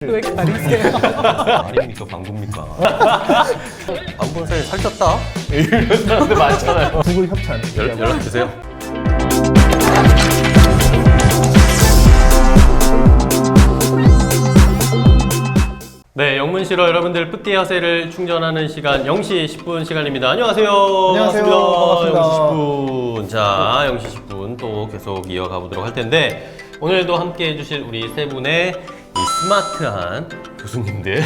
왜 이렇게 가리세요? 아닙니까 방구입니까? 방구살 살쪘다? 이런 사람들 많잖아요. 구글 협찬. 연락 주세요. 네, 영문실어 여러분들 뿌띠하세를 충전하는 시간 0시 10분 시간입니다. 안녕하세요. 안녕하세요. 반갑습니다. 0시 10분. 자, 0시 10분 또 계속 이어가 보도록 할 텐데 오늘도 함께 해주실 우리 세 분의 이 스마트한 교수님들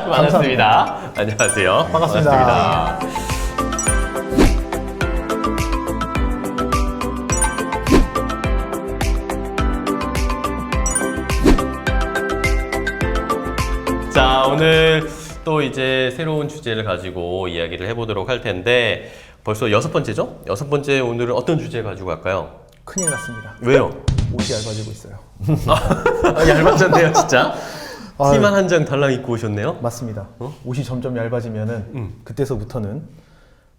많았습니다. 안녕하세요. 반갑습니다. 자, 오늘 또 이제 새로운 주제를 가지고 이야기를 해보도록 할 텐데 벌써 6번째죠? 6번째 오늘은 어떤 주제 가지고 갈까요? 큰일 났습니다. 왜요? 옷이 얇아지고 있어요. 얇았잖아요, 진짜. 아유. 티만 한 장 달랑 입고 오셨네요? 맞습니다. 옷이 점점 얇아지면은 그때서부터는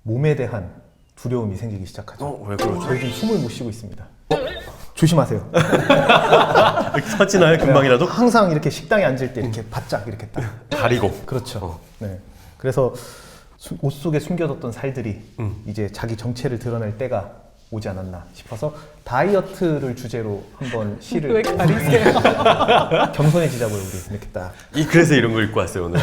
몸에 대한 두려움이 생기기 시작하죠. 왜 그러죠? 저희 지금 숨을 못 쉬고 있습니다. 조심하세요. 서지나요, 금방이라도? 항상 이렇게 식당에 앉을 때 이렇게 바짝 이렇게 딱. 가리고. 그렇죠. 네. 그래서 옷 속에 숨겨뒀던 살들이 이제 자기 정체를 드러낼 때가 오지 않았나 싶어서 다이어트를 주제로 한번 시를 왜 가리세요? 겸손해지자고요, 우리 이렇게 딱. 그래서 이런 거 입고 왔어요, 오늘.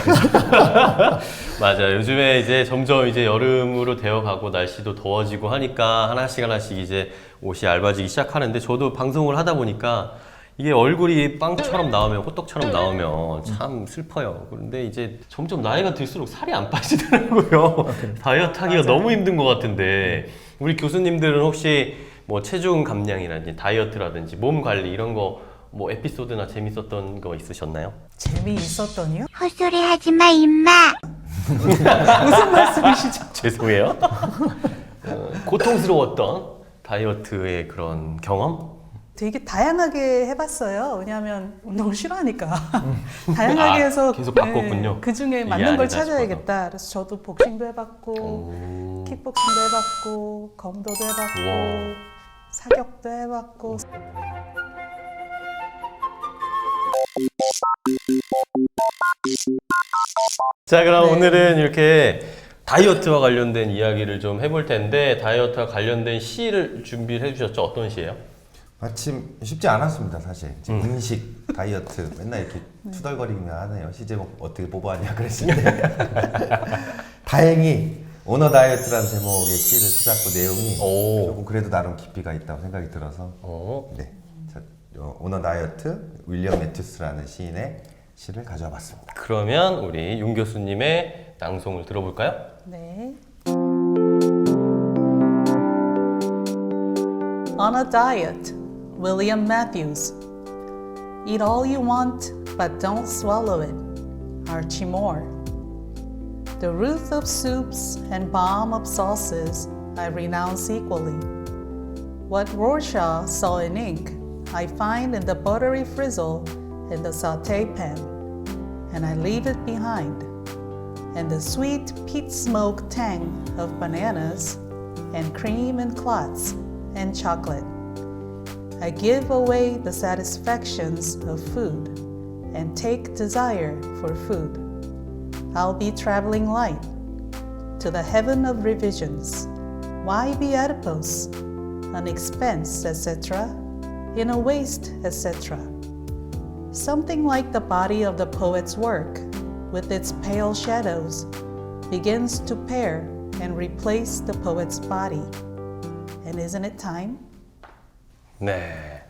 맞아. 요즘에 이제 점점 이제 여름으로 되어가고 날씨도 더워지고 하니까 하나씩 이제 옷이 얇아지기 시작하는데 저도 방송을 하다 보니까 이게 얼굴이 빵처럼 나오면 호떡처럼 나오면 참 슬퍼요. 그런데 이제 점점 나이가 들수록 살이 안 빠지더라고요. 다이어트 하기가 너무 힘든 것 같은데 우리 교수님들은 혹시 뭐 체중 감량이라든지 다이어트라든지 몸 관리 이런 거 뭐 에피소드나 재밌었던 거 있으셨나요? 재미있었더니요? 헛소리 하지 마, 임마. 무슨 말씀이시죠? 죄송해요. 고통스러웠던 다이어트의 그런 경험? 되게 다양하게 해봤어요. 왜냐하면 운동을 싫어하니까. 다양하게 해서 계속 바꿨군요. 그 중에 이게 맞는 걸 아니다 찾아야겠다. 그래서 저도 복싱도 해봤고 오. 킥복싱도 해봤고 검도도 해봤고 우와. 사격도 해봤고 자, 그럼 네. 오늘은 이렇게 다이어트와 관련된 이야기를 좀 해볼 텐데 다이어트와 관련된 시를 준비를 해주셨죠? 어떤 시예요? 마침 쉽지 않았습니다, 사실. 지금 음식, 다이어트 맨날 이렇게 투덜거리며 하네요. 시제목 어떻게 뽑아왔냐 그랬는데 다행히 오너 다이어트라는 제목의 시를 찾았고 내용이 오. 조금 그래도 나름 깊이가 있다고 생각이 들어서 네, 오너 다이어트 윌리엄 매튜스라는 시인의 시를 가져와 봤습니다. 그러면 우리 윤 교수님의 낭송을 들어볼까요? 네. On a diet, William Matthews. Eat all you want, but don't swallow it. Archie Moore. The ruth of soups and balm of sauces I renounce equally. What Rorschach saw in ink, I find in the buttery frizzle in the sauté pan, and I leave it behind. And the sweet peat smoke tang of bananas, and cream and clots and chocolate. I give away the satisfactions of food and take desire for food. I'll be traveling light to the heaven of revisions. Why be adipose? An expense, etc., in a waste, etc. Something like the body of the poet's work, with its pale shadows, begins to pair and replace the poet's body. And isn't it time? 네,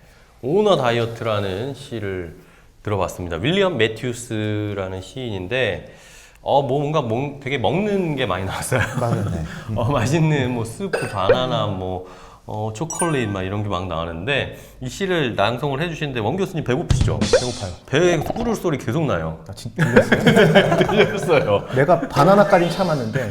오너 다이어트라는 시를 들어봤습니다. 윌리엄 매튜스라는 시인인데 뭔가 되게 먹는 게 많이 나왔어요. 맞아요. 네. 맛있는 뭐 스프, 바나나, 뭐 초콜릿 막 이런 게 막 나왔는데 이 시를 낭송을 해주시는데 원 교수님 배고프시죠? 배고파요. 배에 꾸를 소리 계속 나요. 나 진짜 들렸어요. 들렸어요. 내가 바나나까지 참았는데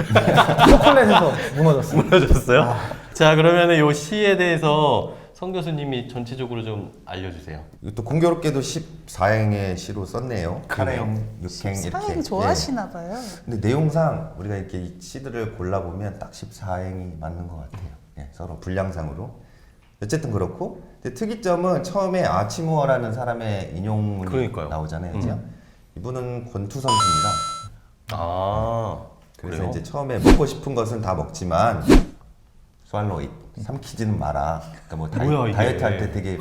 초콜릿에서 무너졌어요. 무너졌어요? 자, 그러면 이 시에 대해서 성 교수님이 전체적으로 좀 알려주세요. 이것도 공교롭게도 14행의 시로 썼네요. 그러네요. 8행, 6행 이렇게. 사랑이 좋아하시나 봐요. 근데 내용상 우리가 이렇게 이 시들을 골라보면 딱 14행이 맞는 것 같아요. 예, 서로 분량상으로. 어쨌든 그렇고 근데 특이점은 처음에 아치무어라는 사람의 인용문이 그러니까요. 나오잖아요. 그죠? 이분은 권투 선수입니다. 아, 그래서 그래요? 이제 처음에 먹고 싶은 것은 다 먹지만 swallow it, 삼키지는 마라. 그러니까 뭐 뭐야, 이게. 다이어트 할 때 되게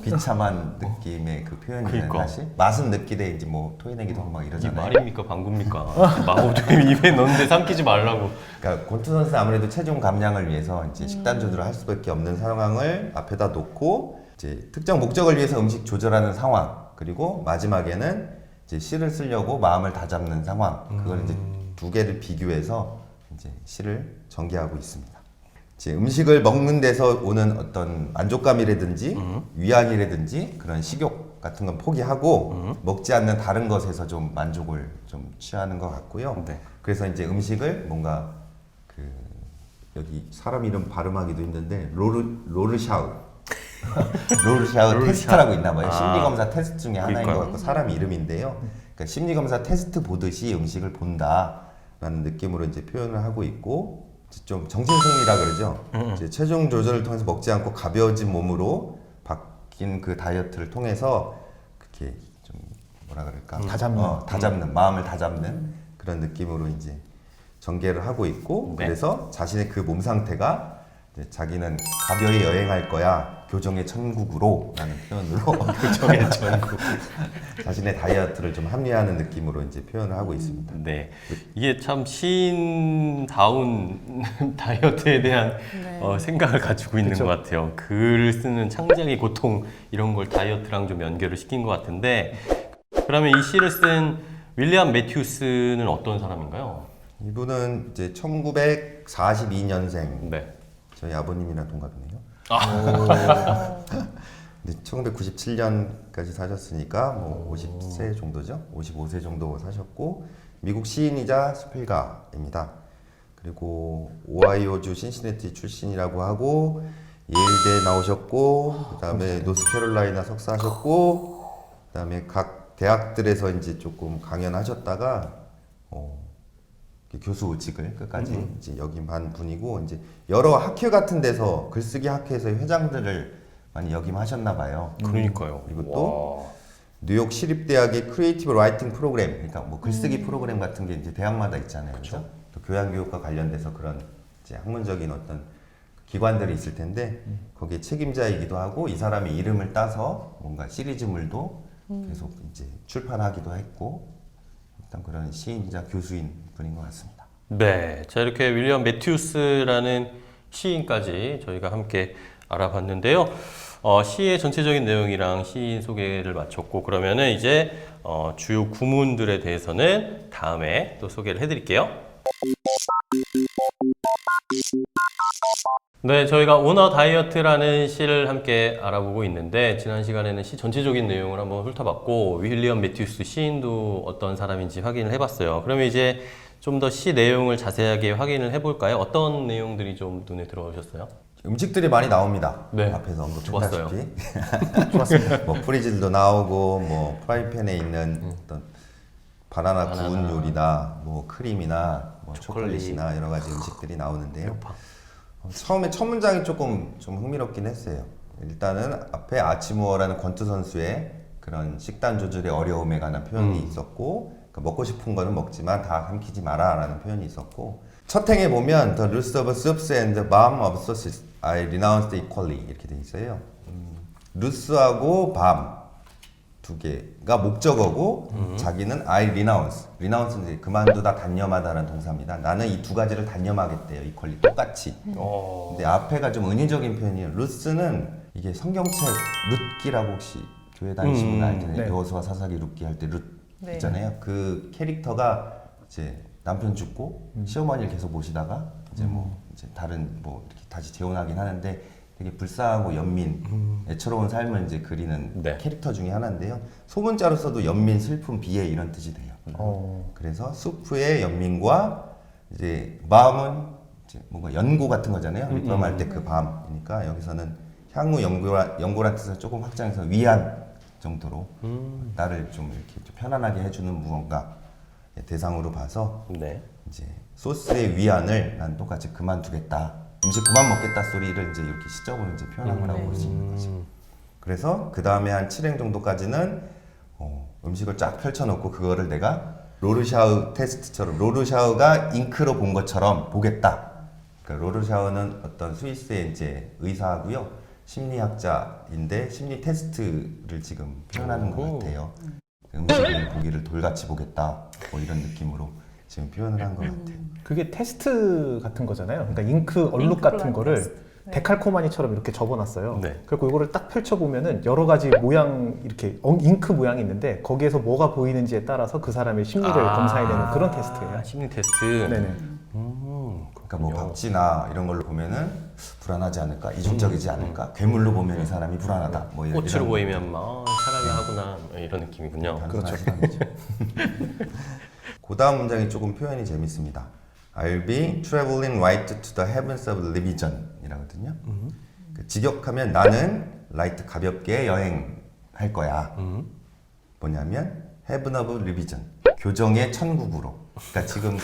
비참한 느낌의 그 표현이잖아요. 그러니까. 사실 맛은 느끼되 이제 뭐 토해내기도 하고 막 이게 이러잖아요. 말입니까 방구입니까? 마법도 입에 넣는데 삼키지 말라고. 그러니까 권투 선수 아무래도 체중 감량을 위해서 이제 식단 조절을 할 수밖에 없는 상황을 앞에다 놓고 이제 특정 목적을 위해서 음식 조절하는 상황 그리고 마지막에는 이제 시를 쓰려고 마음을 다잡는 상황 그걸 이제 두 개를 비교해서 이제 시를 전개하고 있습니다. 이제 음식을 먹는 데서 오는 어떤 만족감이라든지 위안이라든지 그런 식욕 같은 건 포기하고 먹지 않는 다른 것에서 좀 만족을 좀 취하는 것 같고요. 네. 그래서 이제 음식을 뭔가 그 여기 사람 이름 발음하기도 힘든데 로르샤우 테스트라고 있나 봐요. 아, 심리검사 테스트 중에 하나인 그러니까요. 것 같고 사람 이름인데요. 그러니까 심리검사 테스트 보듯이 음식을 본다라는 느낌으로 이제 표현을 하고 있고 좀 정신승리라 그러죠. 이제 체중 조절을 통해서 먹지 않고 가벼워진 몸으로 바뀐 그 다이어트를 통해서 그렇게 좀 뭐라 그럴까 다잡는 마음을 다잡는 그런 느낌으로 이제 전개를 하고 있고 네. 그래서 자신의 그 몸 상태가 이제 자기는 가벼이 여행할 거야 교정의 천국으로 라는 표현으로 교정의 전국. 자신의 다이어트를 좀 합리화하는 느낌으로 이제 표현을 하고 있습니다. 네, 이게 참 시인다운 다이어트에 대한 생각을 가지고 있는 그쵸. 것 같아요. 글을 쓰는 창작의 고통 이런 걸 다이어트랑 좀 연결을 시킨 것 같은데 그러면 이 시를 쓴 윌리엄 매튜스는 어떤 사람인가요? 이분은 이제 1942년생 네. 저희 아버님이랑 동갑이네요. 아. 근데 1997년까지 사셨으니까 뭐 50세 정도죠. 55세 정도 사셨고 미국 시인이자 수필가입니다. 그리고 오하이오주 신시내티 출신이라고 하고 예일대 나오셨고 그다음에 노스캐롤라이나 석사하셨고 그다음에 각 대학들에서 이제 조금 강연하셨다가 교수직을 끝까지 이제 역임한 분이고 이제 여러 학회 같은 데서 글쓰기 학회에서의 회장들을 많이 역임하셨나 봐요. 그러니까요. 그리고 또 뉴욕 시립대학의 크리에이티브 라이팅 프로그램, 그러니까 뭐 글쓰기 프로그램 같은 게 이제 대학마다 있잖아요. 그렇죠? 또 교양 교육과 관련돼서 그런 이제 학문적인 어떤 기관들이 있을 텐데 거기에 책임자이기도 하고 이 사람의 이름을 따서 뭔가 시리즈물도 계속 이제 출판하기도 했고 일단 그런 시인이자 교수인 분인 것 같습니다. 네, 자 이렇게 윌리엄 매튜스라는 시인까지 저희가 함께 알아봤는데요. 시의 전체적인 내용이랑 시인 소개를 마쳤고 그러면은 이제 주요 구문들에 대해서는 다음에 또 소개를 해드릴게요. 네, 저희가 오너 다이어트라는 시를 함께 알아보고 있는데 지난 시간에는 시 전체적인 내용을 한번 훑어봤고 윌리엄 매튜스 시인도 어떤 사람인지 확인을 해봤어요. 그러면 이제 좀 더 시 내용을 자세하게 확인을 해볼까요? 어떤 내용들이 좀 눈에 들어오셨어요? 음식들이 많이 나옵니다. 네. 앞에서 좋았어요. 언급했다시피 좋았습니다. 뭐 프리즐도 나오고 뭐 프라이팬에 있는 어떤 바나나 구운 요리나 뭐 크림이나 뭐 초콜릿이나 여러 가지 음식들이 나오는데요. 처음에 첫 문장이 조금 좀 흥미롭긴 했어요. 일단은 앞에 아치무어라는 권투 선수의 그런 식단 조절의 어려움에 관한 표현이 있었고 그러니까 먹고 싶은 거는 먹지만 다 삼키지 마라 라는 표현이 있었고 첫 행에 보면 The roots of soups and the balm of sauces I renounced equally 이렇게 돼 있어요. 루스하고 밤 두 개가 목적어고 자기는 I renounce. renounce는 이제 그만두다 단념하다라는 동사입니다. 나는 이 두 가지를 단념하겠대요. equally 똑같이. 근데 앞에가 좀 은유적인 표현이에요. 루스는 이게 성경책 룻기라고 혹시 교회 다니시는 분 알잖아요. 네. 여호수아 사사기 룻기 할 때 룻 네. 있잖아요. 그 캐릭터가 이제 남편 죽고 시어머니를 계속 모시다가 이제 뭐 이제 다른 뭐 이렇게 다시 재혼하긴 하는데 되게 불쌍하고 연민, 애처로운 삶을 이제 그리는 네. 캐릭터 중에 하나인데요. 소문자로서도 연민, 슬픔, 비애 이런 뜻이 돼요. 그래서 수프의 연민과 이제 마음은 이제 뭔가 연고 같은 거잖아요. 리펌할 때 그 밤이니까 여기서는 향후 연고란 뜻을 조금 확장해서 위안 정도로 나를 좀 이렇게 좀 편안하게 해주는 무언가 대상으로 봐서 네. 이제 소스의 위안을 난 똑같이 그만두겠다 음식 그만 먹겠다 소리를 이제 이렇게 시적으로 이제 표현한 거라고 볼 수 있는 거죠. 그래서 그 다음에 한 7행 정도까지는 음식을 쫙 펼쳐놓고 그거를 내가 로르샤우 테스트처럼 로르샤우가 잉크로 본 것처럼 보겠다. 그러니까 로르샤우는 어떤 스위스의 이제 의사고요, 심리학자인데 심리 테스트를 지금 표현하는 것 같아요. 음식을 고기를 돌같이 보겠다. 뭐 이런 느낌으로 지금 표현을 한 것 같아요. 그게 테스트 같은 거잖아요. 그러니까 잉크 얼룩 같은 거를 테스트. 네. 데칼코마니처럼 이렇게 접어놨어요. 네. 그리고 이거를 딱 펼쳐보면은 여러 가지 모양 이렇게 잉크 모양이 있는데 거기에서 뭐가 보이는지에 따라서 그 사람의 심리를 검사해내는 그런 테스트예요. 심리 테스트. 네네. 그러니까 뭐 박쥐나 이런 걸로 보면은 불안하지 않을까, 이중적이지 않을까, 괴물로 보면 이 사람이 불안하다. 뭐 이런 꽃으로 보이면 막 사람이 하구나 이런 느낌이군요. 그렇죠. 그 다음 문장이 조금 표현이 재밌습니다. I'll be traveling right to the heavens of religion 이라거든요. 그 직역하면 나는 light 가볍게 여행할 거야. 뭐냐면 heaven of religion, 교정의 천국으로. 그러니까 지금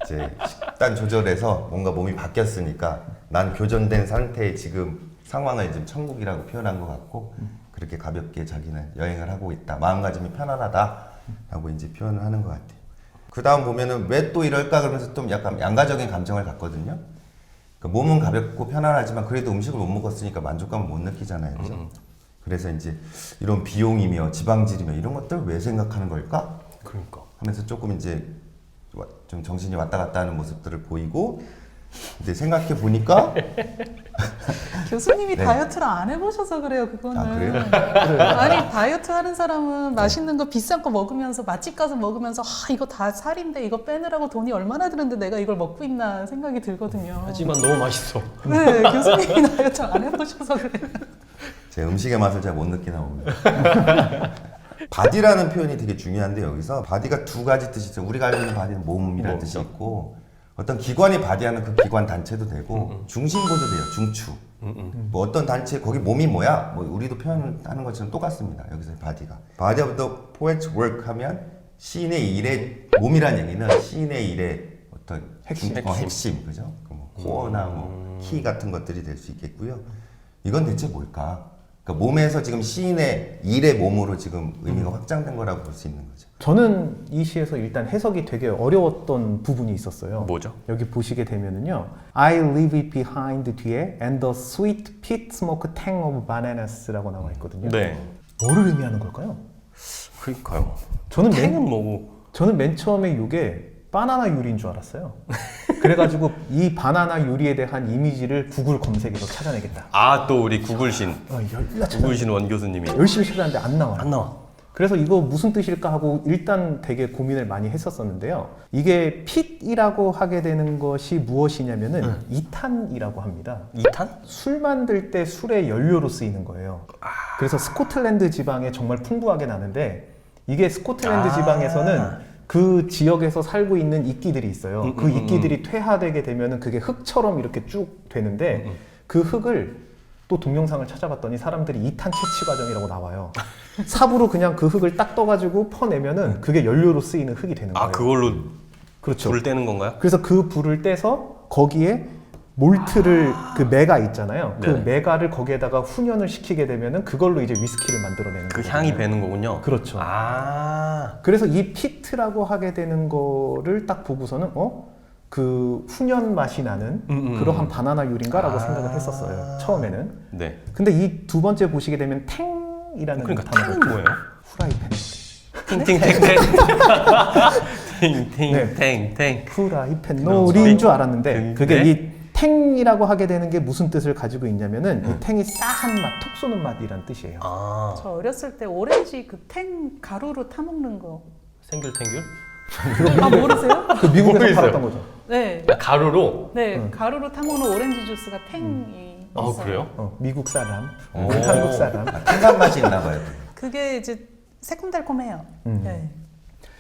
이제 식단 조절해서 뭔가 몸이 바뀌었으니까 난 교정된 상태의 지금 상황을 지금 천국이라고 표현한 것 같고, 그렇게 가볍게 자기는 여행을 하고 있다, 마음가짐이 편안하다라고 이제 표현을 하는 것 같아요. 그 다음 보면은 왜 또 이럴까 그러면서 좀 약간 양가적인 감정을 갖거든요. 그 몸은 가볍고 편안하지만 그래도 음식을 못 먹었으니까 만족감을 못 느끼잖아요. 그죠? 그래서 이제 이런 비용이며 지방질이며 이런 것들 왜 생각하는 걸까? 그러니까. 하면서 조금 이제 좀 정신이 왔다 갔다 하는 모습들을 보이고, 근데 생각해 보니까 교수님이 네. 다이어트를 안 해보셔서 그래요, 그거는. 아, 그래요? 아니, 다이어트 하는 사람은 맛있는 거 비싼 거 먹으면서 맛집 가서 먹으면서 이거 다 살인데 이거 빼느라고 돈이 얼마나 드는데 내가 이걸 먹고 있나 생각이 들거든요. 하지만 너무 맛있어. 네, 교수님이 다이어트 안 해보셔서 그래요. 제 음식의 맛을 잘 못 느끼나 봅니다. 바디라는 표현이 되게 중요한데, 여기서 바디가 두 가지 뜻이 있어요. 우리가 알고 있는 바디는 몸이라는 뜻이 있고, 어떤 기관이 바디하면 그 기관 단체도 되고, 중심부도 돼요. 중추. 뭐 어떤 단체, 거기 몸이 뭐야? 뭐 우리도 표현하는 것처럼 똑같습니다. 여기서 바디가. Body of the poet's work 하면 시인의 일의, 몸이란 얘기는 시인의 일의 어떤 핵심, 그죠? 뭐 코어나 뭐 키 같은 것들이 될 수 있겠고요. 이건 대체 뭘까? 그러니까 몸에서 지금 시인의 일의 몸으로 지금 의미가 확장된 거라고 볼 수 있는 거죠. 저는 이 시에서 일단 해석이 되게 어려웠던 부분이 있었어요. 뭐죠? 여기 보시게 되면은요, I leave it behind 뒤에 and the sweet peat smoke tang of bananas라고 나와 있거든요. 네. 뭐를 의미하는 걸까요? 그러니까요. 저는 탱은 뭐고? 저는 맨 처음에 이게 바나나 요리인 줄 알았어요. 그래가지고 이 바나나 요리에 대한 이미지를 구글 검색에서 찾아내겠다. 아, 또 우리 구글신. 열나 구글신 원 교수님이. 열심히 찾았는데 안 나와요. 안 나와. 그래서 이거 무슨 뜻일까 하고 일단 되게 고민을 많이 했었었는데요. 이게 핏이라고 하게 되는 것이 무엇이냐면은 이탄이라고 합니다. 2탄? 술 만들 때 술의 연료로 쓰이는 거예요. 그래서 스코틀랜드 지방에 정말 풍부하게 나는데, 이게 스코틀랜드 지방에서는 그 지역에서 살고 있는 이끼들이 있어요. 그 이끼들이 퇴화되게 되면은 그게 흙처럼 이렇게 쭉 되는데, 그 흙을 또 동영상을 찾아봤더니 사람들이 2탄 채취 과정이라고 나와요. 삽으로 그냥 그 흙을 딱 떠가지고 퍼내면은 그게 연료로 쓰이는 흙이 되는 거예요. 아, 그걸로 그렇죠. 불을 떼는 건가요? 그래서 그 불을 떼서 거기에 몰트를, 그 메가 있잖아요. 그 네. 메가를 거기에다가 훈연을 시키게 되면은 그걸로 이제 위스키를 만들어내는 그 거거든요. 향이 배는 거군요. 그렇죠. 아. 그래서 이 피트라고 하게 되는 거를 딱 보고서는 그 훈연 맛이 나는 그러한 바나나 요리인가라고 생각을 했었어요. 처음에는. 네. 근데 이 두 번째 보시게 되면 탱이라는 그러니까 단어가 탱은 뭐예요? 후라이팬. 팅팅탱탱. 네. 팅팅탱탱. 후라이팬 놀이인 줄 알았는데, 근데? 그게 이 탱이라고 하게 되는 게 무슨 뜻을 가지고 있냐면은 이 탱이 싸한 맛, 톡 쏘는 맛이란 뜻이에요. 아. 저 어렸을 때 오렌지 그 탱 가루로 타먹는 거. 생귤탱귤? 아, 모르세요? 그 미국에서 모르겠어요. 팔았던 거죠. 네. 아, 가루로? 네, 가루로 타먹는 오렌지 주스가 탱이 아, 있어요. 그래요? 미국 사람, 오. 한국 사람. 탄산 맛이 있나 봐요. 그게 이제 새콤달콤해요. 네.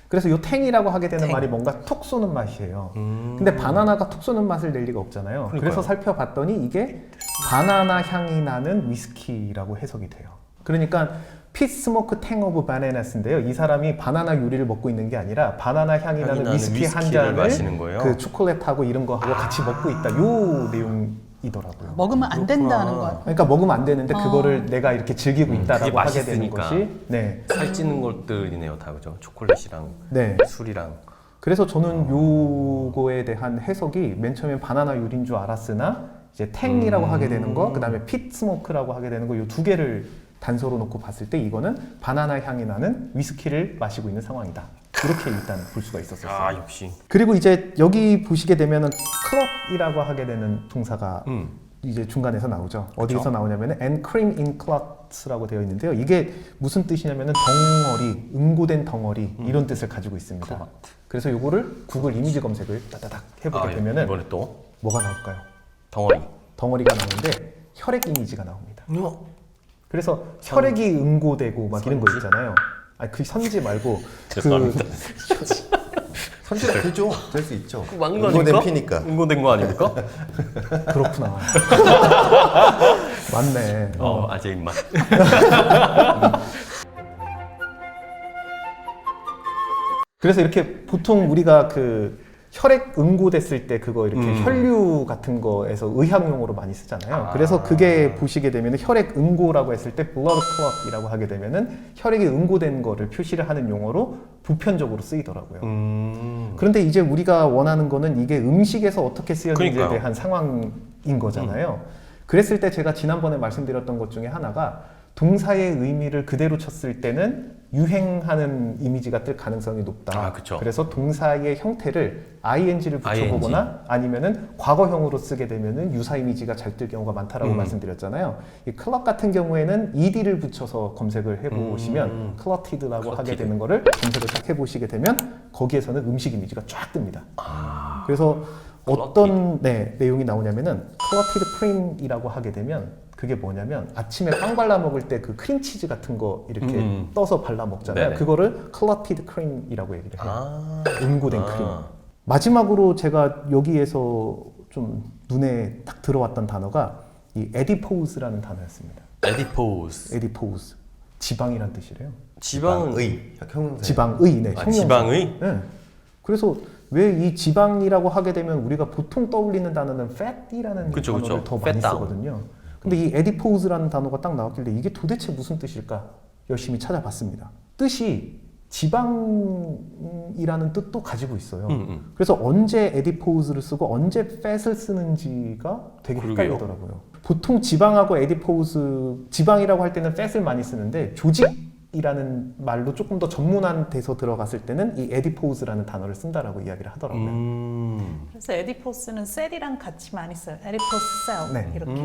그래서 요 탱이라고 하게 되는 탱. 말이 뭔가 톡 쏘는 맛이에요. 근데 바나나가 톡 쏘는 맛을 낼 리가 없잖아요. 그러니까요. 그래서 살펴봤더니 이게 바나나 향이 나는 위스키라고 해석이 돼요. 그러니까 핏 스모크 탱 오브 바나나스인데요. 이 사람이 바나나 요리를 먹고 있는 게 아니라 바나나 향이 나는 위스키 한 위스키를 잔을 마시는 거예요? 그 초콜릿하고 이런 거하고 같이 먹고 있다. 요 내용인 이더라고요. 먹으면 안 된다는 거야. 그러니까 먹으면 안 되는데 그거를 내가 이렇게 즐기고 그게 있다라고 하게 되는 맛있으니까. 것이 네. 살찌는 것들이네요, 다 그죠? 초콜릿이랑 네. 술이랑. 그래서 저는 요거에 대한 해석이 맨 처음엔 바나나 유리인 줄 알았으나 이제 탱이라고 하게 되는 거, 그다음에 핏 스모크라고 하게 되는 거, 요 두 개를 단서로 놓고 봤을 때 이거는 바나나 향이 나는 위스키를 마시고 있는 상황이다. 이렇게 일단 볼 수가 있었어요. 아, 역시. 그리고 이제 여기 보시게 되면은 클럽이라고 하게 되는 동사가 이제 중간에서 나오죠. 어디서 나오냐면은 and cream in clots라고 되어 있는데요. 이게 무슨 뜻이냐면은 덩어리, 응고된 덩어리 이런 뜻을 가지고 있습니다. 클럿. 그래서 요거를 구글 이미지 검색을 따다닥 해보게 되면은 이번에 또 뭐가 나올까요? 덩어리. 덩어리가 나오는데 혈액 이미지가 나옵니다. 어? 그래서 혈액이 응고되고 막 이런 거 있잖아요. 아니 그 선지 말고 죄송합니다. 선지가 되죠. 될 수 있죠. 막는 거 응고된 아닙니까? 피니까. 응고된 거 아닙니까? 그렇구나. 맞네. 아재 입맛. 그래서 이렇게 보통 우리가 그 혈액 응고됐을 때 그거 이렇게 혈류 같은 거에서 의학용어로 많이 쓰잖아요. 그래서 그게 보시게 되면 혈액 응고라고 했을 때 blood clot이라고 하게 되면은 혈액이 응고된 거를 표시를 하는 용어로 보편적으로 쓰이더라고요. 그런데 이제 우리가 원하는 거는 이게 음식에서 어떻게 쓰여지는지에 그러니까요. 대한 상황인 거잖아요. 그랬을 때 제가 지난번에 말씀드렸던 것 중에 하나가 동사의 의미를 그대로 쳤을 때는 유행하는 이미지가 뜰 가능성이 높다. 아, 그쵸. 그래서 동사의 형태를 ing를 붙여보거나 아니면은 과거형으로 쓰게 되면은 유사 이미지가 잘 뜰 경우가 많다라고 말씀드렸잖아요. 이 클럽 같은 경우에는 ed를 붙여서 검색을 해보시면 클러티드라고 하게 되는 거를 검색을 딱 해보시게 되면 거기에서는 음식 이미지가 쫙 뜹니다. 그래서 어떤 내용이 나오냐면은 클러티드 크림이라고 하게 되면 그게 뭐냐면 아침에 빵 발라 먹을 때 그 크림치즈 같은 거 이렇게 떠서 발라 먹잖아요. 네네. 그거를 클러티드 크림이라고 얘기를 해요. 아. 응고된 크림. 마지막으로 제가 여기에서 좀 눈에 딱 들어왔던 단어가 이 에디포우스라는 단어였습니다. 에디포스. 에디포우스. 지방이란 뜻이래요. 지방은 의. 형용사. 지방의. 네, 형용사. 지방의? 네. 그래서 왜 이 지방이라고 하게 되면 우리가 보통 떠올리는 단어는 fat이라는 그쵸, 단어를 그쵸. 더 많이 fat down. 쓰거든요. 근데 이 에디포우스라는 단어가 딱 나왔길래 이게 도대체 무슨 뜻일까 열심히 찾아봤습니다. 뜻이 지방이라는 뜻도 가지고 있어요. 그래서 언제 에디포우스를 쓰고 언제 fat을 쓰는지가 되게 그러게요. 헷갈리더라고요. 보통 지방하고 에디포우스, 지방이라고 할 때는 fat을 많이 쓰는데 조직이라는 말로 조금 더 전문한 데서 들어갔을 때는 이 에디포우스라는 단어를 쓴다라고 이야기를 하더라고요. 그래서 에디포스는 셀이랑 같이 많이 써요. 에디포스 셀 네. 이렇게.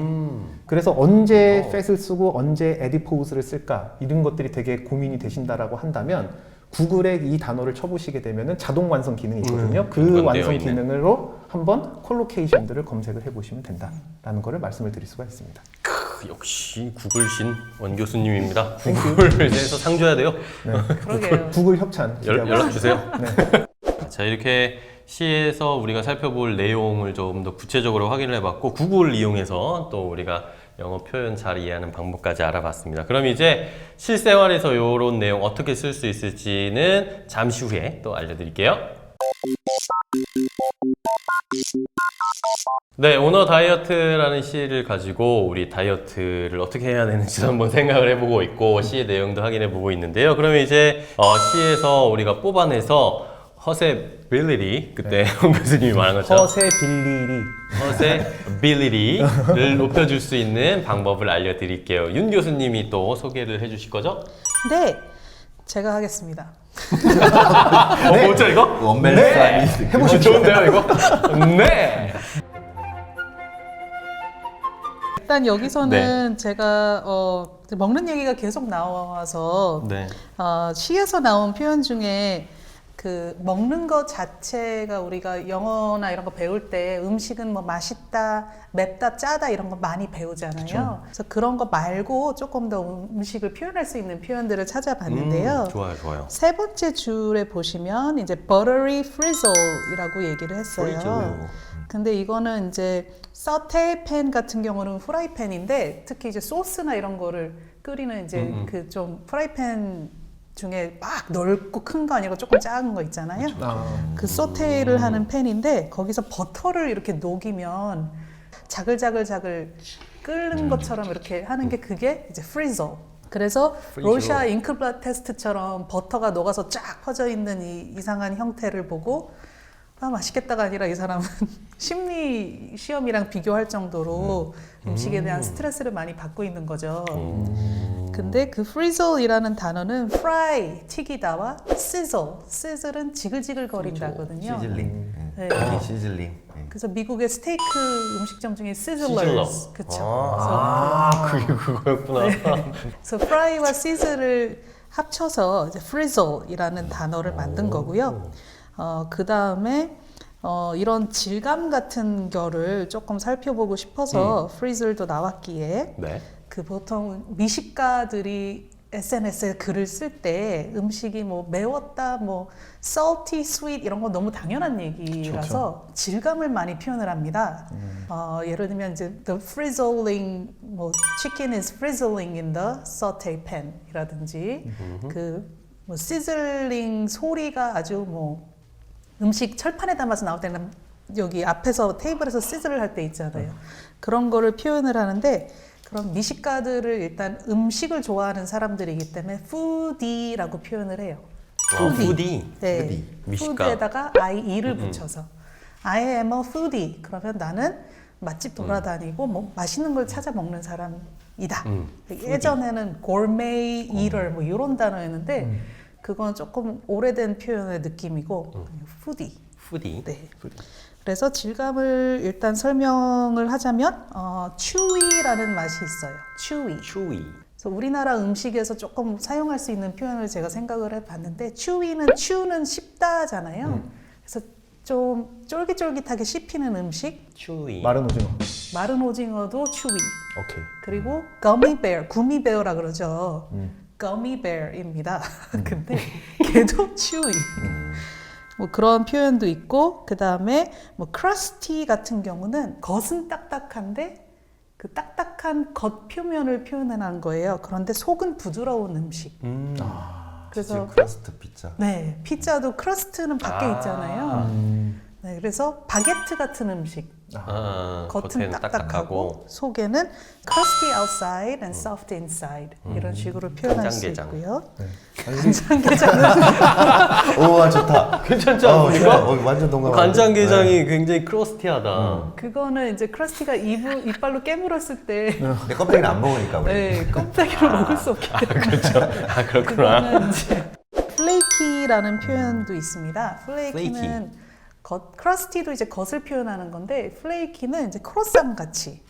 그래서 언제 fat을 쓰고 언제 에디포우스를 쓸까 이런 것들이 되게 고민이 되신다라고 한다면 구글에 이 단어를 쳐보시게 되면은 자동 완성 기능이 있거든요. 그 그건 완성 되어 있네. 기능으로 한번 콜로케이션들을 검색을 해보시면 된다라는 거를 말씀을 드릴 수가 있습니다. 역시 구글신 원 교수님입니다. 구글에서 상 줘야 돼요. 그러게요. 구글 협찬 기대하고 연락주세요. 네. 자, 이렇게 시에서 우리가 살펴볼 내용을 좀 더 구체적으로 확인을 해봤고 구글을 이용해서 또 우리가 영어 표현 잘 이해하는 방법까지 알아봤습니다. 그럼 이제 실생활에서 이런 내용 어떻게 쓸 수 있을지는 잠시 후에 또 알려드릴게요. 네, 오너 다이어트라는 시를 가지고 우리 다이어트를 어떻게 해야 되는지 한번 생각을 해보고 있고 시의 내용도 확인해보고 있는데요. 그러면 이제 시에서 우리가 뽑아내서 허세빌리티 그때 홍 교수님이 말한 것처럼 허세빌리티를 높여줄 수 있는 방법을 알려드릴게요. 윤 교수님이 또 소개를 해주실 거죠? 네, 제가 하겠습니다. 뭐죠 이거? 원맨 해보시죠. 좋은데요 이거? 네. 일단 여기서는 제가 먹는 얘기가 계속 나와서 네. 시에서 나온 표현 중에 그 먹는 것 자체가 우리가 영어나 이런 거 배울 때 음식은 뭐 맛있다, 맵다, 짜다 이런 거 많이 배우잖아요. 그쵸. 그래서 그런 거 말고 조금 더 음식을 표현할 수 있는 표현들을 찾아봤는데요. 좋아요, 좋아요. 세 번째 줄에 보시면 이제 buttery frizzle이라고 얘기를 했어요. 근데 이거는 이제 서테 팬 같은 경우는 후라이팬인데 특히 이제 소스나 이런 거를 끓이는 이제 그 좀 프라이팬 중에 막 넓고 큰 거 아니고 조금 작은 거 있잖아요. 그 소테를 하는 팬인데 거기서 버터를 이렇게 녹이면 자글자글 끓는 것처럼 이렇게 하는 게 그게 이제 frizzle. 그래서 로샤 잉크블러 테스트처럼 버터가 녹아서 쫙 퍼져 있는 이 이상한 형태를 보고 아 맛있겠다가 아니라 이 사람은 심리 시험이랑 비교할 정도로 음식에 대한 스트레스를 많이 받고 있는 거죠. 근데 그 frizzle이라는 단어는 fry 튀기다와 sizzle은 지글지글 거린다거든요. 시즐링. 네. 고기 시즐링. 그래서 미국의 스테이크 음식점 중에 시즐러. sizzlers, 그쵸? 그게 그거였구나. 그래서 fry와 sizzle을 합쳐서 이제 frizzle이라는 단어를 만든 거고요. 그 다음에 이런 질감 같은 거를 조금 살펴보고 싶어서 frizzle도 나왔기에 네. 그 보통 미식가들이 SNS에 글을 쓸 때 음식이 뭐 매웠다, 뭐 salty, sweet 이런 건 너무 당연한 얘기라서 질감을 많이 표현을 합니다. 예를 들면 이제 the frizzling, 뭐 chicken is frizzling in the saute pan이라든지 그 뭐 sizzling 소리가 아주 뭐 음식 철판에 담아서 나올 때는 여기 앞에서 테이블에서 시즐을 할 때 있잖아요. 그런 거를 표현을 하는데 그럼 미식가들을 일단 음식을 좋아하는 사람들이기 때문에 foodie라고 표현을 해요. 푸디. 네. foodie. 미식가. food에다가 IE를 붙여서 I am a foodie. 그러면 나는 맛집 돌아다니고 뭐 맛있는 걸 찾아 먹는 사람이다. 예전에는 gourmet eater 뭐 이런 단어였는데 그건 조금 오래된 표현의 느낌이고 foodie. 푸디. 네. 그래서 질감을 일단 설명을 하자면 chewy라는 맛이 있어요. chewy. 추위. 그래서 우리나라 음식에서 조금 사용할 수 있는 표현을 제가 생각을 해봤는데 chew는 씹다잖아요. 그래서 좀 쫄깃쫄깃하게 씹히는 음식, 추위. 마른 오징어. 마른 오징어도 chewy. 오케이. 그리고 gummy bear, 구미베어라 그러죠. gummy bear입니다. 근데 걔도 chewy. 뭐 그런 표현도 있고 그 다음에 뭐 crusty 같은 경우는 겉은 딱딱한데 그 딱딱한 겉 표면을 표현한 거예요. 그런데 속은 부드러운 음식. 그래서 크러스트 피자. 네 피자도 크러스트는 밖에 있잖아요. 네, 그래서 바게트 같은 음식. 겉은 딱딱하고 속에는 crusty outside and soft inside 이런 식으로 표현할 수 간장게장. 있고요. 네. 간장게장은 오, 좋다. 괜찮지 않습니까? 완전 동감. 간장게장이 굉장히 크러스티하다. 그거는 이제 크러스티가 이빨로 깨물었을 때 내 껍데기는 안 먹으니까 우리. 네, 껍데기를 먹을 수 없기 때문에 그렇구나. 그거는 이제 플레이키라는 표현도 있습니다. 플레이키는 크러스티도 이제 겉을 표현하는 건데 플레이키는 이제 크로쌈 같이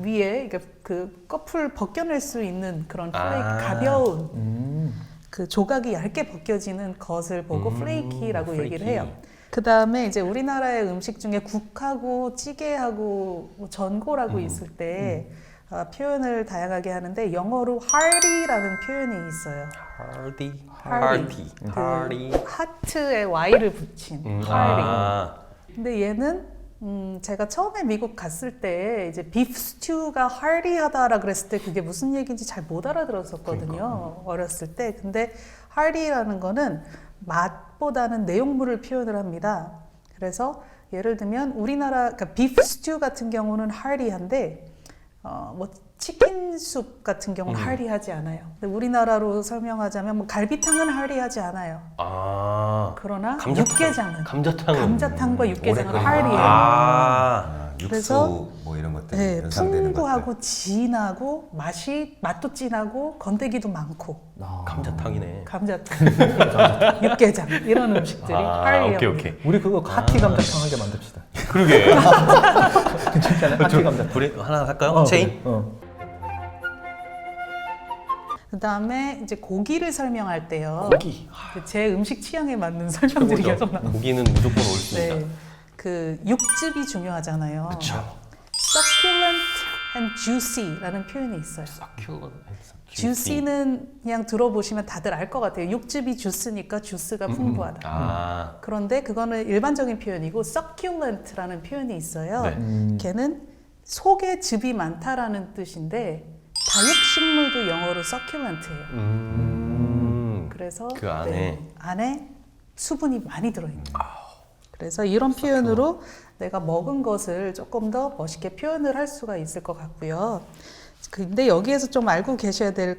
위에 그러니까 그 껍을 벗겨낼 수 있는 그런 플레이키 가벼운 그 조각이 얇게 벗겨지는 겉을 보고 플레이키라고 얘기를 해요. 그 다음에 이제 우리나라의 음식 중에 국하고 찌개하고 뭐 전골하고 있을 때 표현을 다양하게 하는데 영어로 hearty라는 표현이 있어요. Hearty. 하트에 Y를 붙인 hearty. 근데 얘는 제가 처음에 미국 갔을 때 이제 비프 스튜가 hearty하다라 그랬을 때 그게 무슨 얘기인지 잘 못 알아들었었거든요. 어렸을 때. 근데 hearty라는 거는 맛보다는 내용물을 표현을 합니다. 그래서 예를 들면 우리나라 그러니까 비프 스튜 같은 경우는 hearty한데 뭐 치킨 숲 같은 경우는 hearty하지 않아요. 근데 우리나라로 설명하자면 뭐 갈비탕은 hearty하지 않아요. 그러나 육개장은 감자탕과 육개장은 hearty해요. 육수 그래서 뭐 이런 것들 네, 연상되는 풍부하고 진하고 맛도 진하고 건더기도 많고 감자탕이네. 감자탕, 육개장 이런 음식들이 hearty합니다. 오케이. 우리 그거 하티 감자탕 하게 만듭시다. 그러게. 괜찮지 않아? 하티 감자탕. 우리 하나 할까요? 체인? 그다음에 이제 고기를 설명할 때요. 고기. 제 음식 취향에 맞는 설명들이 계속 나와요. 고기는 무조건 옳습니다. 네, 그 육즙이 중요하잖아요. 그쵸. succulent and juicy라는 표현이 있어요. Succulent. juicy는 그냥 들어보시면 다들 알 것 같아요. 육즙이 주스니까 주스가 풍부하다. 그런데 그거는 일반적인 표현이고 succulent라는 표현이 있어요. 네. 걔는 속에 즙이 많다라는 뜻인데 다육식물도 영어로 succulent예요. 그래서 그 안에 안에 수분이 많이 들어있는. 그래서 이런 표현으로 내가 먹은 것을 조금 더 멋있게 표현을 할 수가 있을 것 같고요. 근데 여기에서 좀 알고 계셔야 되는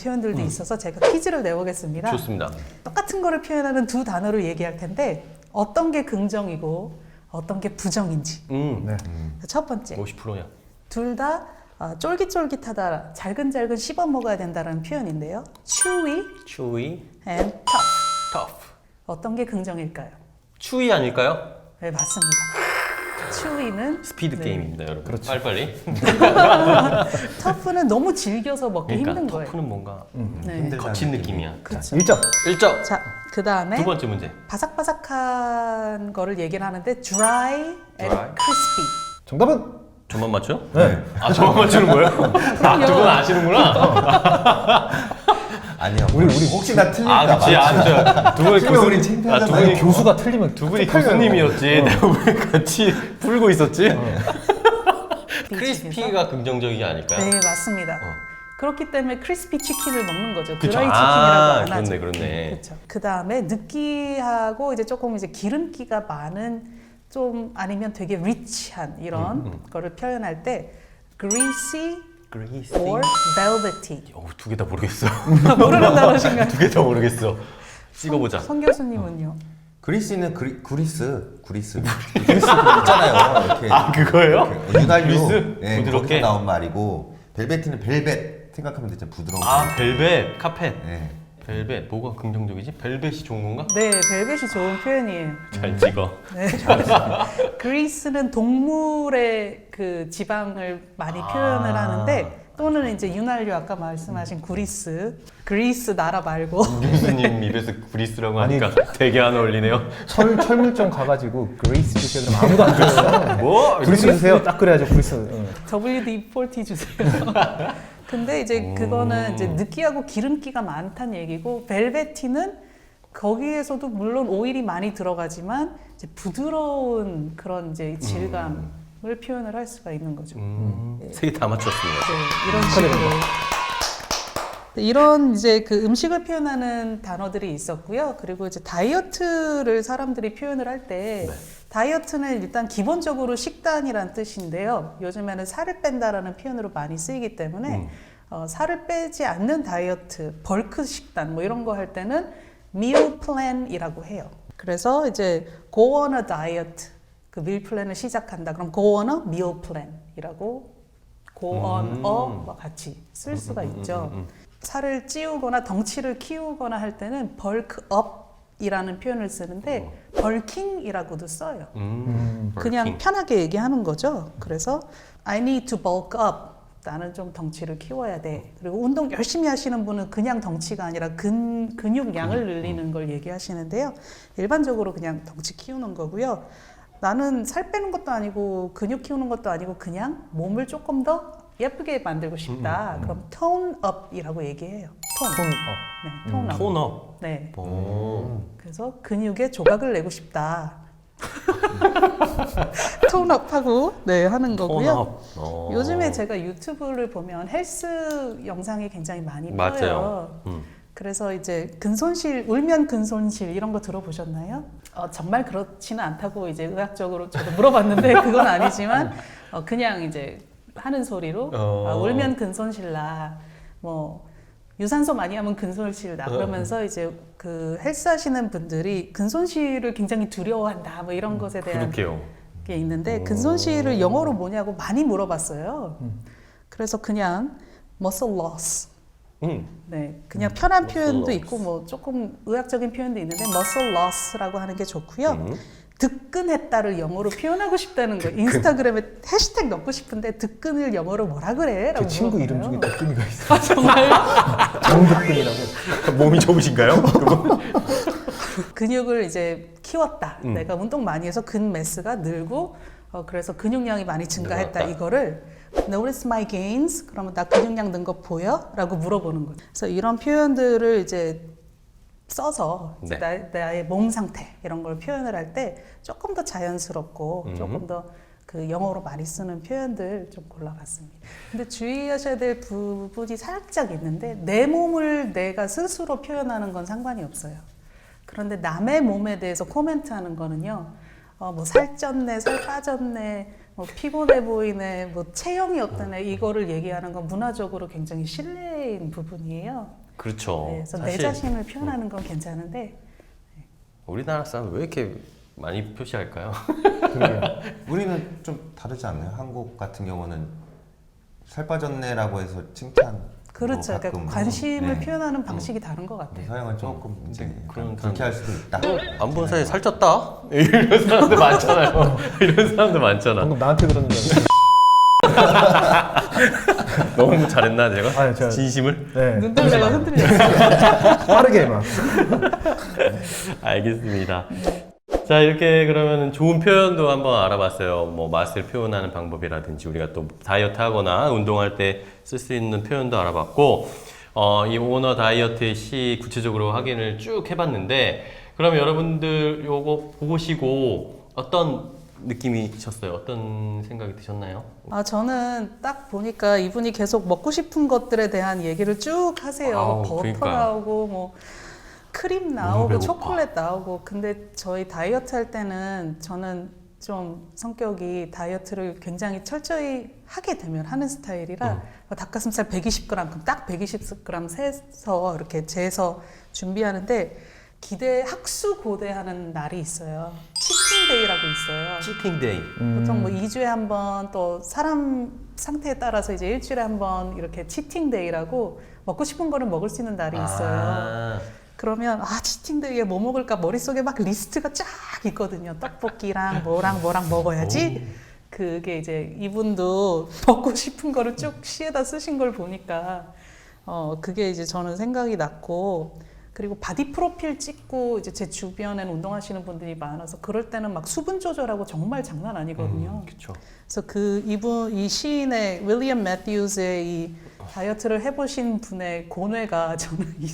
표현들도 있어서 제가 퀴즈를 내보겠습니다. 좋습니다. 똑같은 거를 표현하는 두 단어를 얘기할 텐데 어떤 게 긍정이고 어떤 게 부정인지. 네. 첫 번째, 50%야. 둘 다 쫄깃쫄깃하다, 잘근잘근 씹어 먹어야 된다는 표현인데요. chewy 추위, and tough. tough. 어떤 게 긍정일까요? 추위 아닐까요? 네, 맞습니다. chewy는 스피드 네. 게임입니다, 여러분. 그렇죠. 빨리빨리. tough는 너무 질겨서 먹기 그러니까 힘든 거예요. 터프는 뭔가 네. 힘들다는 거친 느낌이. 느낌이야. 그렇죠. 1점. 1점. 자, 그 다음에 두 번째 문제. 바삭바삭한 거를 얘기를 하는데 dry and crispy. 정답은 저만 맞죠? 네. 아, 저만 맞추는 거예요? 아, 두 분 아시는구나. 아니요. 우리 혹시나 틀릴까 아, 그치. 아, 두 분이 틀리면 우리 교수, 창피하잖아요. 두 분이 교수가 틀리면 두 분이 쪽팔려요. 교수님이었지. 내가 왜 같이 풀고 있었지? 이 크리스피가 긍정적이 아닐까요? 네, 맞습니다. 그렇기 때문에 크리스피 치킨을 먹는 거죠. 그쵸. 드라이 치킨이라고 아, 안 하죠. 그렇네. 그렇죠. 그 다음에 느끼하고 이제 조금 이제 기름기가 많은 좀 아니면 되게 리치한 이런 거를 표현할 때 greasy 그레이시. or velvety. 두 개 다 모르겠어. 모르는 단어신가요? 두 개 다 모르겠어. 찍어보자. 성 교수님은요? 그리스는 구리스 있잖아요. 이렇게 아, 그거예요? 이렇게 윤활유 그리스? 네, 부드럽게? 거기서 나온 말이고 벨베티는 벨벳 생각하면 되죠. 부드러운 아, 거. 벨벳, 카펫. 네. 벨벳, 뭐가 긍정적이지? 벨벳이 좋은 건가? 네, 벨벳이 좋은 표현이에요. 잘 찍어. 그리스는 동물의 그 지방을 많이 표현을 하는데 또는 이제 윤활유 아까 말씀하신 그리스 나라 말고 교수님 입에서 그리스라고 하니까 되게 안 어울리네요. 철물점 가가지고 그리스 주세요. 그러면 아무도 안 줘요. 뭐? 그리스 주세요. 딱 그래야죠. 그리스. WD-40 주세요. 근데 이제 그거는 이제 느끼하고 기름기가 많다는 얘기고 벨베티는 거기에서도 물론 오일이 많이 들어가지만 이제 부드러운 그런 이제 질감을 표현을 할 수가 있는 거죠. 세 개 다 맞췄습니다. 네, 이런 식으로. 이런 이제 그 음식을 표현하는 단어들이 있었고요. 그리고 이제 다이어트를 사람들이 표현을 할 때 다이어트는 일단 기본적으로 식단이란 뜻인데요. 요즘에는 살을 뺀다라는 표현으로 많이 쓰이기 때문에 살을 빼지 않는 다이어트, 벌크 식단 뭐 이런 거 할 때는 meal plan이라고 해요. 그래서 이제 go on a diet, 그 meal plan을 시작한다. 그럼 go on a meal plan이라고 go on a와 같이 쓸 수가 있죠. 살을 찌우거나 덩치를 키우거나 할 때는 bulk up 이라는 표현을 쓰는데 벌킹이라고도 써요. 그냥 편하게 얘기하는 거죠. 그래서 I need to bulk up. 나는 좀 덩치를 키워야 돼. 그리고 운동 열심히 하시는 분은 그냥 덩치가 아니라 근육량을 늘리는 걸 얘기하시는데요. 일반적으로 그냥 덩치 키우는 거고요. 나는 살 빼는 것도 아니고 근육 키우는 것도 아니고 그냥 몸을 조금 더 예쁘게 만들고 싶다. 그럼 tone up이라고 얘기해요. tone. 네, tone up. 토너. 네. 오. 그래서 근육에 조각을 내고 싶다. 톤업하고 네 하는 거고요. 톤업. 요즘에 제가 유튜브를 보면 헬스 영상이 굉장히 많이 맞아요. 떠요. 그래서 이제 근손실, 울면 근손실 이런 거 들어보셨나요? 정말 그렇지는 않다고 이제 의학적으로 저도 물어봤는데 그건 아니지만 그냥 이제 하는 소리로 울면 근손실 나, 뭐 유산소 많이 하면 근손실 나 그러면서 이제 그 헬스 하시는 분들이 근손실을 굉장히 두려워한다 뭐 이런 것에 대한 그렇게요. 게 있는데 근손실을 영어로 뭐냐고 많이 물어봤어요. 그래서 그냥 muscle loss. 네, 그냥 편한 표현도 있고 뭐 조금 의학적인 표현도 있는데 muscle loss라고 하는 게 좋고요. 득근했다를 영어로 표현하고 싶다는 거예요. 인스타그램에 해시태그 넣고 싶은데 득근을 영어로 뭐라 그래? 라고 제 친구 이름 중에 물어봐요. 덕분이가 있어요. 아, 정말요? 정덕근이라고. 몸이 좋으신가요? 근육을 이제 키웠다. 내가 운동 많이 해서 근매스가 늘고 그래서 근육량이 많이 증가했다. 늘어났다. 이거를 Notice my gains. 그러면 나 근육량 는 거 보여? 라고 물어보는 거죠. 그래서 이런 표현들을 이제 써서 이제 나의 몸 상태 이런 걸 표현을 할 때 조금 더 자연스럽고 조금 더 그 영어로 많이 쓰는 표현들 좀 골라봤습니다. 근데 주의하셔야 될 부분이 살짝 있는데 내 몸을 내가 스스로 표현하는 건 상관이 없어요. 그런데 남의 몸에 대해서 코멘트하는 거는요. 뭐 살쪘네, 살 빠졌네, 뭐 피곤해 보이네, 뭐 체형이 어떠네 이거를 얘기하는 건 문화적으로 굉장히 실례인 부분이에요. 그렇죠. 네, 그래서 내 사실 자신을 표현하는 건 괜찮은데 우리나라 사람 왜 이렇게 많이 표시할까요? 우리는 좀 다르지 않나요? 한국 같은 경우는 살 빠졌네라고 해서 칭찬. 그렇죠. 뭐 그러니까 가끔 관심을 네. 표현하는 방식이 다른 것 같아요. 서양은 조금 이제 그런 불쾌할 수도 있다. 안 본 사이에 살쪘다? 이런 사람들 많잖아요. 이런 사람들 많잖아. 방금 나한테 그러는 줄 알았어요. 너무 잘했나 제가? 아니, 제가- 진심을? 네. 눈동자가 흔들렸어요. 빠르게 막. 알겠습니다. 자, 이렇게 그러면 좋은 표현도 한번 알아봤어요. 뭐 맛을 표현하는 방법이라든지 우리가 또 다이어트 하거나 운동할 때 쓸 수 있는 표현도 알아봤고 이 오너 다이어트의 시 구체적으로 확인을 쭉 해봤는데 그럼 여러분들 요거 보시고 어떤 느낌이셨어요? 어떤 생각이 드셨나요? 저는 딱 보니까 이분이 계속 먹고 싶은 것들에 대한 얘기를 쭉 하세요. 아우, 버터 그러니까요. 나오고 뭐 크림 너무 나오고 배고파. 초콜릿 나오고. 근데 저희 다이어트 할 때는 저는 좀 성격이 다이어트를 굉장히 철저히 하게 되면 하는 스타일이라 닭가슴살 120g 그럼 딱 120g 세서 이렇게 재서 준비하는데 학수고대하는 날이 있어요. 치팅데이라고 있어요. 치팅데이. 보통 뭐 2주에 한 번 또 사람 상태에 따라서 이제 일주일에 한 번 이렇게 치팅데이라고 먹고 싶은 거를 먹을 수 있는 날이 있어요. 아, 그러면 치팅데이에 뭐 먹을까 머릿속에 막 리스트가 쫙 있거든요. 떡볶이랑 뭐랑 먹어야지. 그게 이제 이분도 먹고 싶은 거를 쭉 시에다 쓰신 걸 보니까 그게 이제 저는 생각이 났고, 그리고 바디 프로필 찍고 이제 제 주변에는 운동하시는 분들이 많아서 그럴 때는 막 수분 조절하고 정말 장난 아니거든요. 그렇죠. 그래서 이 시인의 윌리엄 매튜스의 이 다이어트를 해보신 분의 고뇌가 저는 이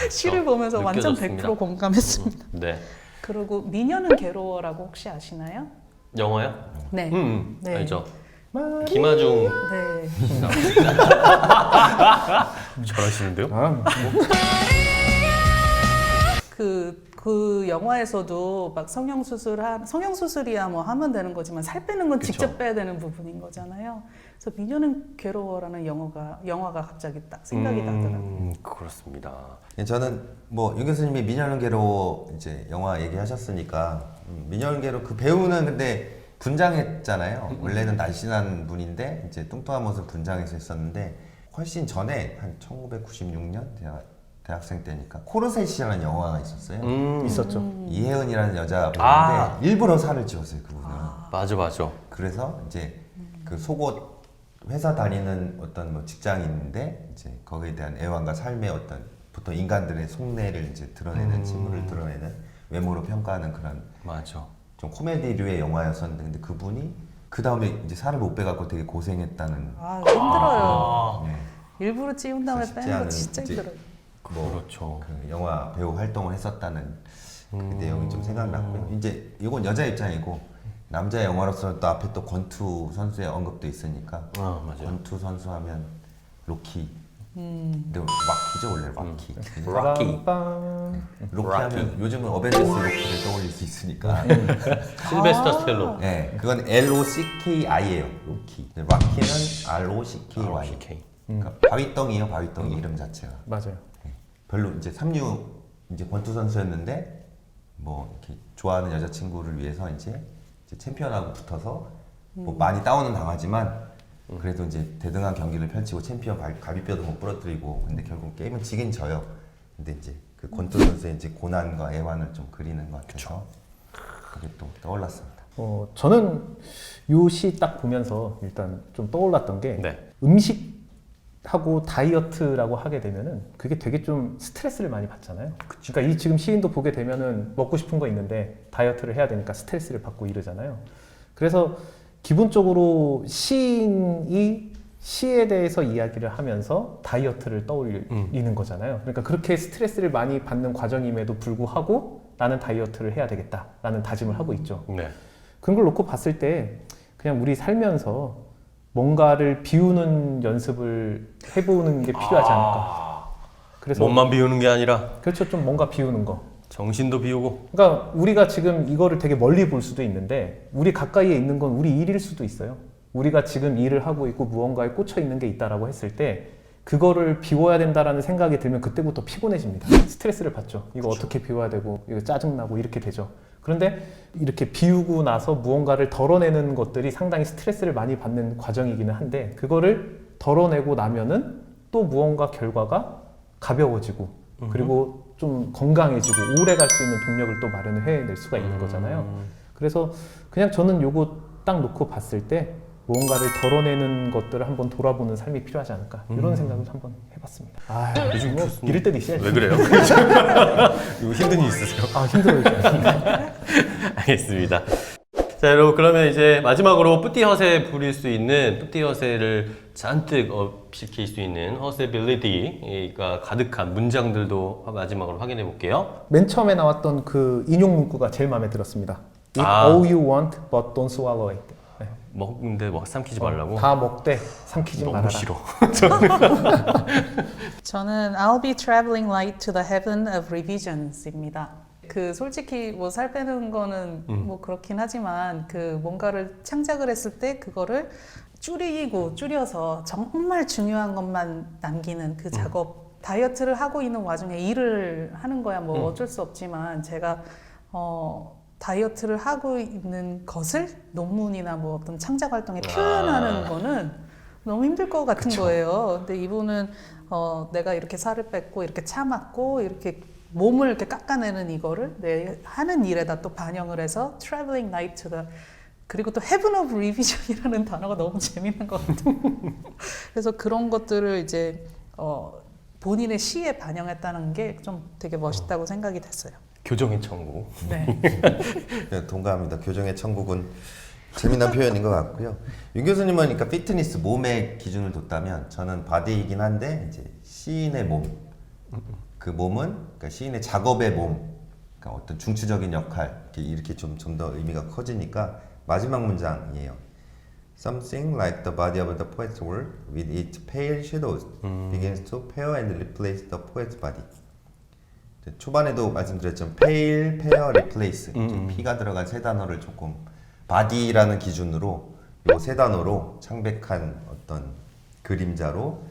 시를 보면서 완전 느껴졌습니다. 100% 공감했습니다. 네. 그리고 미녀는 괴로워라고 혹시 아시나요? 영어요? 네. 네. 알죠. 김하중 네. 잘하시는데요? 그 영화에서도 막 성형수술이야 뭐 하면 되는 거지만 살 빼는 건 그쵸. 직접 빼야 되는 부분인 거잖아요. 그래서 미녀는 괴로워라는 영화가 갑자기 딱 생각이 나더라고요. 그렇습니다. 저는 뭐 윤 교수님이 민현은 괴로워 이제 영화 얘기하셨으니까 민현은 괴로워 그 배우는 근데 분장했잖아요. 원래는 날씬한 분인데 이제 뚱뚱한 모습 분장해서 했었는데 훨씬 전에 한 1996년 대학생 때니까 코르셋이라는 영화가 있었어요. 있었죠. 이혜은이라는 여자 배우인데 일부러 살을 찌웠어요 그분은. 맞아. 그래서 이제 그 속옷 회사 다니는 어떤 뭐 직장인인데 이제 거기에 대한 애환과 삶의 어떤 보통 인간들의 속내를 이제 드러내는 친구를 드러내는 외모로 평가하는 그런 맞아. 좀 코미디류의 영화였었는데 근데 그분이 그 다음에 이제 살을 못 빼갖고 되게 고생했다는. 힘들어요. 네. 일부러 찌운 다음에 쉽지 빼는 거 않은 진짜 이제 힘들어요. 뭐 그렇죠. 그 영화 배우 활동을 했었다는 그 내용이 좀 생각났고요. 이제 이건 여자 입장이고 남자 영화로서 또 앞에 또 권투 선수의 언급도 있으니까 맞아요. 권투 선수 하면 로키. 근데 락키죠 원래 락키. 락키. 빰빰. 로키 락키. 하면 요즘은 어벤져스 로키를 떠올릴 수 있으니까. 실베스터 스텔로. 네, 그건 LOCKI예요. 로키. 락키는 ROCKY. ROCK. 그러니까 바위덩이에요, 바위덩이 이름 자체가. 맞아요. 별로 이제 삼류 이제 권투 선수였는데 뭐 이렇게 좋아하는 여자친구를 위해서 이제 챔피언하고 붙어서 뭐 많이 다운은 당하지만 그래도 이제 대등한 경기를 펼치고 챔피언 갈비뼈도 못 부러뜨리고 근데 결국 게임은 지긴 져요. 근데 이제 그 권투 선수의 이제 고난과 애환을 좀 그리는 것 같아서 그게 또 떠올랐습니다. 저는 요 시 딱 보면서 일단 좀 떠올랐던 게 네. 음식하고 다이어트라고 하게 되면은 그게 되게 좀 스트레스를 많이 받잖아요. 그러니까 이 지금 시인도 보게 되면은 먹고 싶은 거 있는데 다이어트를 해야 되니까 스트레스를 받고 이러잖아요. 그래서 기본적으로 시인이 시에 대해서 이야기를 하면서 다이어트를 떠올리는 거잖아요. 그러니까 그렇게 스트레스를 많이 받는 과정임에도 불구하고 나는 다이어트를 해야 되겠다라는 다짐을 하고 있죠. 네. 그런 걸 놓고 봤을 때 그냥 우리 살면서 뭔가를 비우는 연습을 해보는 게 필요하지 않을까. 그래서 몸만 비우는 게 아니라 그렇죠. 좀 뭔가 비우는 거. 정신도 비우고. 그러니까 우리가 지금 이거를 되게 멀리 볼 수도 있는데 우리 가까이에 있는 건 우리 일일 수도 있어요. 우리가 지금 일을 하고 있고 무언가에 꽂혀 있는 게 있다라고 했을 때 그거를 비워야 된다라는 생각이 들면 그때부터 피곤해집니다. 스트레스를 받죠. 이거 어떻게 비워야 되고 이거 짜증나고 이렇게 되죠. 그런데 이렇게 비우고 나서 무언가를 덜어내는 것들이 상당히 스트레스를 많이 받는 과정이기는 한데 그거를 덜어내고 나면은 또 무언가 결과가 가벼워지고 그리고 좀 건강해지고 오래 갈 수 있는 동력을 또 마련을 해낼 수가 있는 거잖아요. 그래서 그냥 저는 요거 딱 놓고 봤을 때 무언가를 덜어내는 것들을 한번 돌아보는 삶이 필요하지 않을까 이런 생각을 한번 해봤습니다. 아, 요즘 뭐 이럴 때도 있어야지. 왜 그래요? 이거 힘든 일 있으세요? 아, 힘들어요. 알겠습니다. 자, 여러분 그러면 이제 마지막으로 뿌띠 허세 부릴 수 있는 뿌띠 허세를 잔뜩 시킬 수 있는 허세빌리티가 가득한 문장들도 마지막으로 확인해 볼게요. 맨 처음에 나왔던 그 인용 문구가 제일 마음에 들었습니다. Eat 아. all you want, but don't swallow it. 네. 먹는데 뭐 삼키지 말라고? 다 먹되 삼키지 너무 말아라. 싫어. 저는 I'll be traveling light to the heaven of revisions입니다. 그 솔직히 뭐 살 빼는 거는 뭐 그렇긴 하지만 그 뭔가를 창작을 했을 때 그거를 줄여서 정말 중요한 것만 남기는 그 작업. 다이어트를 하고 있는 와중에 일을 하는 거야 뭐 어쩔 수 없지만 제가 다이어트를 하고 있는 것을 논문이나 뭐 어떤 창작 활동에 표현하는 거는 너무 힘들 것 같은 거예요. 근데 이분은 내가 이렇게 살을 뺐고 이렇게 참았고 이렇게 몸을 이렇게 깎아내는 이거를 내 하는 일에다 또 반영을 해서 traveling night to the 그리고 또 heaven of revision이라는 단어가 너무 재밌는 것 같아요. 그래서 그런 것들을 이제 본인의 시에 반영했다는 게 좀 되게 멋있다고 생각이 됐어요. 교정의 천국. 네. 네, 동감합니다. 교정의 천국은 재미난 표현인 것 같고요. 윤 교수님은 그러니까 피트니스 몸의 기준을 뒀다면 저는 바디이긴 한데 이제 시인의 몸, 그 몸은 그러니까 시인의 작업의 몸, 그러니까 어떤 중추적인 역할 이렇게 좀 더 의미가 커지니까 마지막 문장이에요. Something like the body of the poet's work with its pale shadows begins to pale and replace the poet's body. 초반에도 말씀드렸지만 pale, pale, replace 좀 P가 들어간 세 단어를 조금 body라는 기준으로 이 세 단어로 창백한 어떤 그림자로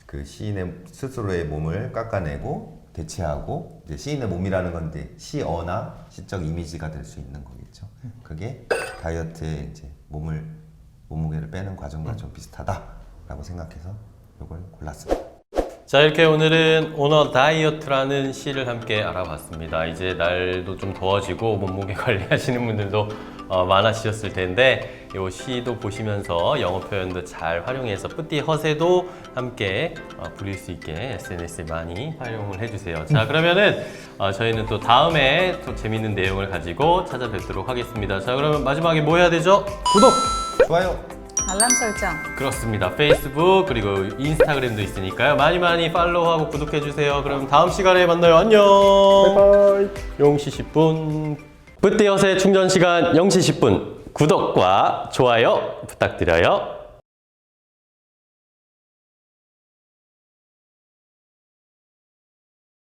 그 시인의 스스로의 몸을 깎아내고 대체하고 이제 시인의 몸이라는 건데 시어나 시적 이미지가 될 수 있는 거겠죠. 그게 다이어트에 이제 몸무게를 빼는 과정과 좀 비슷하다라고 생각해서 이걸 골랐습니다. 자, 이렇게 오늘은 오너 다이어트라는 시를 함께 알아봤습니다. 이제 날도 좀 더워지고 몸무게 관리하시는 분들도 많아지셨을 텐데 이 시도 보시면서 영어 표현도 잘 활용해서 뿌띠 허세도 함께 부릴 수 있게 SNS에 많이 활용을 해주세요. 자, 그러면은 저희는 또 다음에 또 재밌는 내용을 가지고 찾아뵙도록 하겠습니다. 자, 그러면 마지막에 뭐 해야 되죠? 구독! 좋아요. 알람 설정. 그렇습니다. 페이스북 그리고 인스타그램도 있으니까요. 많이 팔로우하고 구독해주세요. 그럼 다음 시간에 만나요. 안녕. 바이바이. 0시 10분 뿌띠 허세 충전 시간 0시 10분 구독과 좋아요 부탁드려요.